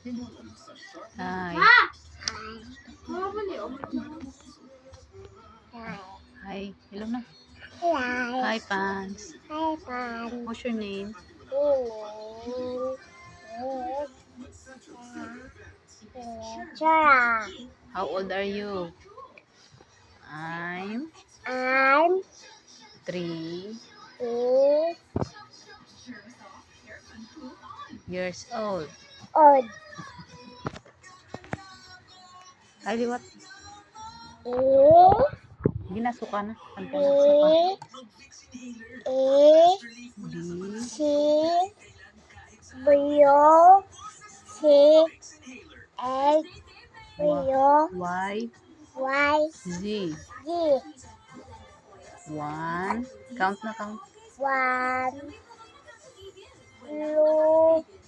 Hi. Hi. Hello na. Hi, Pans. Hi, Pan. What's your name? Chora. How old are you? I'm I'm 3 three years old. old. Ay, liwat. E, Ginasuka na. Kanta na. Suka. B, E, B, C, W, C, H, W, Y, Y, Z. Z. 1. Count na count. 1, 2,